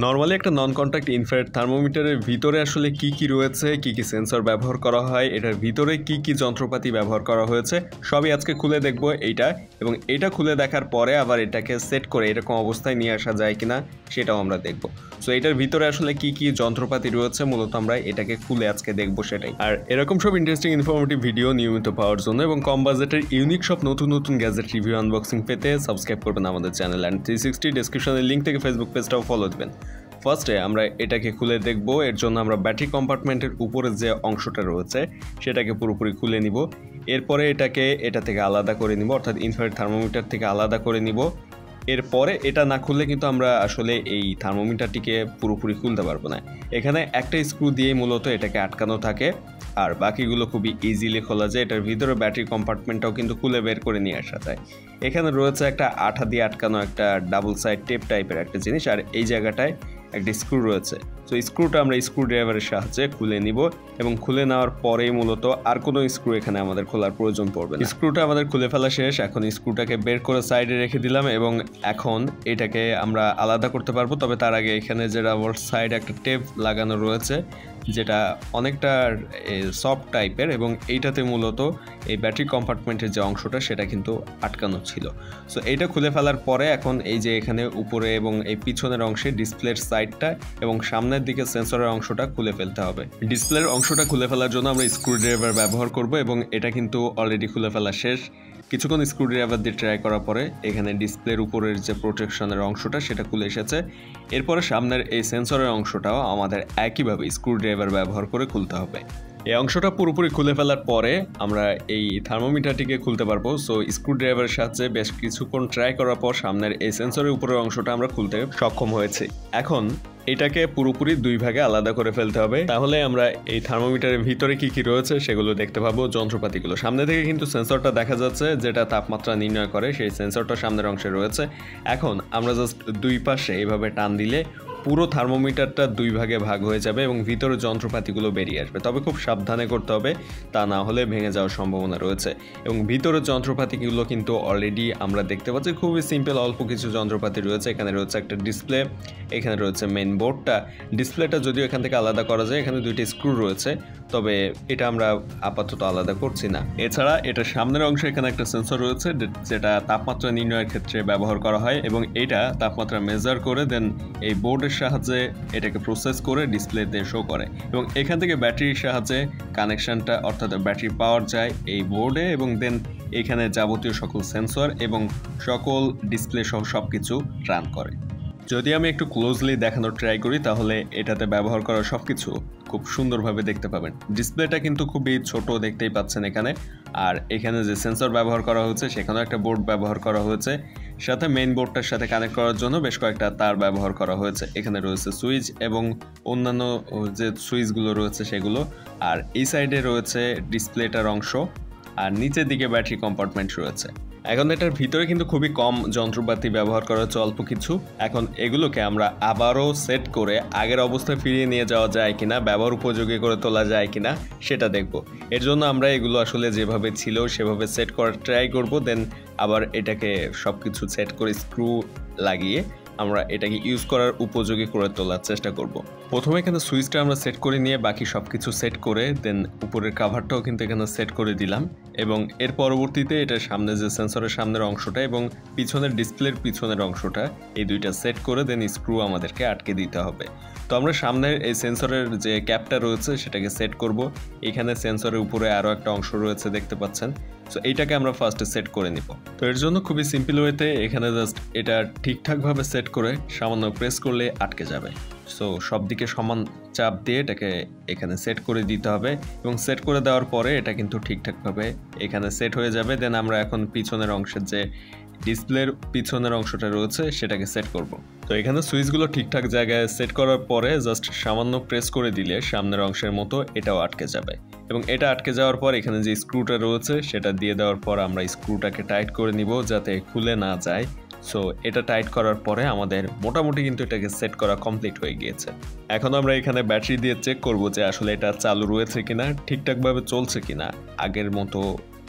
Normally একটা নন contact infrared থার্মোমিটারের ভিতরে আসলে কি কি রয়েছে, কি কি সেন্সর ব্যবহার করা হয়, এটার ভিতরে কি কি যন্ত্রপাতি ব্যবহার করা হয়েছে সবই আজকে খুলে দেখব এইটা। এবং এটা খুলে দেখার পরে আবার এটাকে সেট করে এরকম অবস্থায় নিয়ে আসা যায় কিনা সেটাও আমরা দেখব। সো এটার ভিতরে আসলে কি কি যন্ত্রপাতি রয়েছে মূলত আমরা এটাকে খুলে আজকে দেখব সেটাই। আর এরকম সব ইন্টারেস্টিং ইনফরমেটিভ ভিডিও নিয়মিত পাওয়ার জন্য এবং কম বাজেটের ইউনিক সব নতুন নতুন গ্যাজেট রিভিউ আনবক্সিং পেতে সাবস্ক্রাইব করবেন আমাদের চ্যানেল অ্যান্ড 360 ডেসক্রিপশনের লিঙ্ক থেকে ফেসবুক পেজটাও ফলো দেবেন। ফার্স্টে আমরা এটাকে খুলে দেখব। এর জন্য আমরা ব্যাটারি কম্পার্টমেন্টের উপরে যে অংশটা রয়েছে সেটাকে পুরোপুরি খুলে নিব। এরপরে এটাকে এটা থেকে আলাদা করে নিব, অর্থাৎ ইনফ্রারেড থার্মোমিটার থেকে আলাদা করে নিব। এরপরে এটা না খুললে কিন্তু আমরা আসলে এই থার্মোমিটারটিকে পুরোপুরি খুলতে পারবো না। এখানে একটা স্ক্রু দিয়েই মূলত এটাকে আটকানো থাকে, আর বাকিগুলো খুবই ইজিলি খোলা যায়। এটার ভিতরে ব্যাটারি কম্পার্টমেন্টটাও কিন্তু খুলে বের করে নিয়ে আসা যায়। এখানে রয়েছে একটা আঠা দিয়ে আটকানো একটা ডাবল সাইড টেপ টাইপের একটা জিনিস, আর এই জায়গাটায় একটা স্ক্রু রয়েছে। সো স্ক্রুটা আমরা স্ক্রু ড্রাইভারের সাহায্যে খুলে নিব এবং খুলে নেওয়ার পরেই মূলত আর কোনো স্ক্রু এখানে আমাদের খোলার প্রয়োজন পড়বে না। স্ক্রুটা আমাদের খুলে ফেলা শেষ। এখন স্ক্রুটাকে বের করে সাইডে রেখে দিলাম এবং এখন এটাকে আমরা আলাদা করতে পারবো। তবে তার আগে এখানে যে রাবার সাইড একটা টেপ লাগানো রয়েছে যেটা অনেকটা সফট টাইপের, এবং এইটাতে মূলত এই ব্যাটারি কম্পার্টমেন্টের যে অংশটা সেটা কিন্তু আটকানো ছিল। সো এইটা খুলে ফেলার পরে এখন এই যে এখানে উপরে এবং এই পিছনের অংশে ডিসপ্লের সাইডটা এবং সামনের দিকে সেন্সরের অংশটা খুলে ফেলতে হবে। ডিসপ্লের অংশটা খুলে ফেলার জন্য আমরা স্ক্রু ড্রাইভার ব্যবহার করব এবং এটা কিন্তু অলরেডি খুলে ফেলা শেষ। কিছুক্ষণ স্ক্রু ড্রাইভার দিয়ে ট্রাই করার পরে এখানে ডিসপ্লের উপরের যে প্রোটেকশনের অংশটা সেটা খুলে এসেছে। এরপরে সামনের এই সেন্সরের অংশটাও আমাদের একইভাবে স্ক্রু ড্রাইভার ব্যবহার করে খুলতে হবে। এই অংশটা পুরোপুরি খুলে ফেলার পরে আমরা এই থার্মোমিটারটিকে খুলতে পারবো। সো স্ক্রু ড্রাইভারের সাহায্যে বেশ কিছুক্ষণ ট্রাই করার পর সামনের এই সেন্সরের উপরের অংশটা আমরা খুলতে সক্ষম হয়েছি। এখন এটাকে পুরোপুরি দুই ভাগে আলাদা করে ফেলতে হবে, তাহলে আমরা এই থার্মোমিটারের ভিতরে কি কি রয়েছে সেগুলো দেখতে পাবো। যন্ত্রপাতিগুলো সামনে থেকে কিন্তু সেন্সরটা দেখা যাচ্ছে যেটা তাপমাত্রা নির্ণয় করে, সেই সেন্সরটা সামনের অংশে রয়েছে। এখন আমরা জাস্ট দুই পাশে এইভাবে টান দিলে পুরো থার্মোমিটারটা দুই ভাগে ভাগ হয়ে যাবে এবং ভিতরে যন্ত্রপাতিগুলো বেরিয়ে আসবে। তবে খুব সাবধানে করতে হবে, তা না হলে ভেঙে যাওয়ার সম্ভাবনা রয়েছে। এবং ভিতরের যন্ত্রপাতিগুলো কিন্তু অলরেডি আমরা দেখতে পাচ্ছি খুবই সিম্পল, অল্প কিছু যন্ত্রপাতি রয়েছে। এখানে রয়েছে একটা ডিসপ্লে, এখানে রয়েছে মেইন বোর্ডটা। ডিসপ্লেটা যদিও এখান থেকে আলাদা করা যায়, এখানে দুইটি স্ক্রু রয়েছে, তবে এটা আমরা আপাতত আলাদা করছি না। এছাড়া এটা সামনের অংশে এখানে একটা সেন্সর রয়েছে যেটা তাপমাত্রা নির্ণয়ের ক্ষেত্রে ব্যবহার করা হয়, এবং এটা তাপমাত্রা মেজার করে দেন এই বোর্ডের সাহায্যে এটাকে প্রসেস করে ডিসপ্লেতে শো করে। এবং এখান থেকে ব্যাটারির সাহায্যে কানেকশনটা, অর্থাৎ ব্যাটারি পাওয়ার যায় এই বোর্ডে, এবং দেন এখানে যাবতীয় সকল সেন্সর এবং সকল ডিসপ্লে সহ সব কিছু রান করে। যদি আমি একটু ক্লোজলি দেখানোর ট্রাই করি তাহলে এটাতে ব্যবহার করা সব কিছু খুব সুন্দরভাবে দেখতে পাবেন। ডিসপ্লেটা কিন্তু খুবই ছোট, দেখতেই পাচ্ছেন এখানে। আর এখানে যে সেন্সর ব্যবহার করা হয়েছে সেখানেও একটা বোর্ড ব্যবহার করা হয়েছে, সাথে মেইন বোর্ডটার সাথে কানেক্ট করার জন্য বেশ কয়েকটা তার ব্যবহার করা হয়েছে। এখানে রয়েছে সুইচ এবং অন্যান্য যে সুইচগুলো রয়েছে সেগুলো। আর এই সাইডে রয়েছে ডিসপ্লেটার অংশ, আর নিচের দিকে ব্যাটারি কম্পার্টমেন্ট রয়েছে। এখন এটার ভিতরে কিন্তু খুবই কম যন্ত্রপাতি ব্যবহার করা হচ্ছে, অল্প কিছু। এখন এগুলোকে আমরা আবারও সেট করে আগের অবস্থায় ফিরিয়ে নিয়ে যাওয়া যায় কিনা, ব্যবহার উপযোগী করে তোলা যায় কিনা সেটা দেখব। এর জন্য আমরা এগুলো আসলে যেভাবে ছিল সেভাবে সেট করার ট্রাই করব, দেন আবার এটাকে সব কিছু সেট করে স্ক্রু লাগিয়ে আমরা এটাকে ইউজ করার উপযোগী করে তোলার চেষ্টা করব। প্রথমে এখানে সুইচটা আমরা সেট করে নিয়ে বাকি সব কিছু সেট করে দেন উপরের কাভারটাও কিন্তু এখানে সেট করে দিলাম, এবং এর পরবর্তীতে এটার সামনে যে সেন্সরের সামনের অংশটা এবং পিছনের ডিসপ্লের পিছনের অংশটা, এই দুইটা সেট করে দেন স্ক্রু আমাদেরকে আটকে দিতে হবে। তো আমরা সামনের এই সেন্সরের যে ক্যাপটা রয়েছে সেটাকে সেট করব। এখানে সেন্সরের উপরে আরও একটা অংশ রয়েছে দেখতে পাচ্ছেন। সো এইটাকে আমরা ফার্স্টে সেট করে নিব। তো এর জন্য খুবই সিম্পল ওয়েতে এখানে জাস্ট এটা ঠিকঠাকভাবে সেট করে সামান্য প্রেস করলে আটকে যাবে। সো সব দিকে সমান চাপ দিয়ে এটাকে এখানে সেট করে দিতে হবে, এবং সেট করে দেওয়ার পরে এটা কিন্তু ঠিকঠাকভাবে এখানে সেট হয়ে যাবে। দেন আমরা এখন পিছনের অংশের যে ডিসপ্লের পিছনের অংশটা রয়েছে সেটাকে সেট করব। তো এখানে সুইচগুলো ঠিকঠাক জায়গায় সেট করার পরে জাস্ট সামান্য প্রেস করে দিলে সামনের অংশের মতো এটাও আটকে যাবে, এবং এটা আটকে যাওয়ার পর এখানে যে স্ক্রুটা রয়েছে সেটা দিয়ে দেওয়ার পর আমরা স্ক্রুটাকে টাইট করে নিব যাতে খুলে না যায়। সো এটা টাইট করার পরে আমাদের মোটামুটি কিন্তু এটাকে সেট করা কমপ্লিট হয়ে গিয়েছে। এখন আমরা এখানে ব্যাটারি দিয়ে চেক করব যে আসলে এটা চালু রয়েছে কিনা, ঠিকঠাকভাবে চলছে কিনা, আগের মতো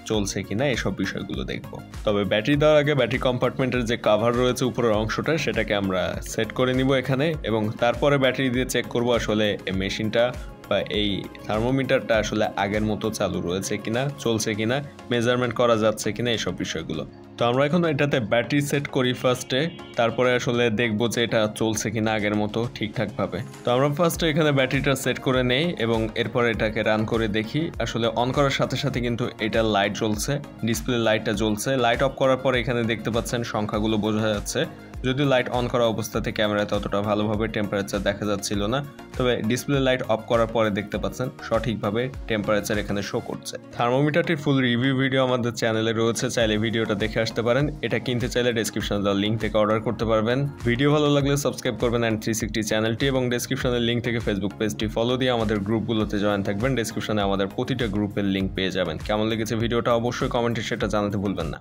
চলছে কিনা এসব বিষয়গুলো দেখব। তবে ব্যাটারি দেওয়ার আগে ব্যাটারি কম্পার্টমেন্টের যে কাভার রয়েছে উপরের অংশটা সেটাকে আমরা সেট করে নিব এখানে, এবং তারপরে ব্যাটারি দিয়ে চেক করব আসলে এই মেশিনটা বা এই থার্মোমিটারটা আসলে আগের মতো চালু রয়েছে কিনা, চলছে কিনা, মেজারমেন্ট করা যাচ্ছে কিনা এসব বিষয়গুলো। তো আমরা এখন এটাতে ব্যাটারি সেট করি ফার্স্টে, তারপরে আসলে দেখবো যে এটা চলছে কিনা আগের মতো ঠিকঠাকভাবে। তো আমরা ফার্স্টে এখানে ব্যাটারিটা সেট করে নেই এবং এরপর এটাকে রান করে দেখি। আসলে অন করার সাথে সাথে কিন্তু এটা লাইট জ্বলছে, ডিসপ্লে লাইটটা জ্বলছে। লাইট অফ করার পর এখানে দেখতে পাচ্ছেন সংখ্যাগুলো বোঝা যাচ্ছে। যদিও লাইট অন করা অবস্থাতে ক্যামেরায় ততটা ভালোভাবে টেম্পারেচার দেখা যাচ্ছিল না, তবে ডিসপ্লে লাইট অফ করার পরে দেখতে পাচ্ছেন সঠিকভাবে টেম্পারেচার এখানে শো করছে। থার্মোমিটারটির ফুল রিভিউ ভিডিও আমাদের চ্যানেলে রয়েছে, চাইলে ভিডিওটা দেখে আসতে পারেন। এটা কিনতে চাইলে ডেসক্রিপশনে দেওয়া লিঙ্ক থেকে অর্ডার করতে পারবেন। ভিডিও ভালো লাগলে সাবস্ক্রাইব করবেন অ্যান্ড 360 চ্যানেলটি, এবং ডেসক্রিপশনের লিঙ্ক থেকে ফেসবুক পেজটি ফলো দিয়ে আমাদের গ্রুপগুলোতে জয়েন থাকবেন। ডেসক্রিপশনে আমাদের প্রতিটা গ্রুপের লিঙ্ক পেয়ে যাবেন। কেমন লেগেছে ভিডিওটা অবশ্যই কমেন্টে সেটা জানাতে ভুলবেন না।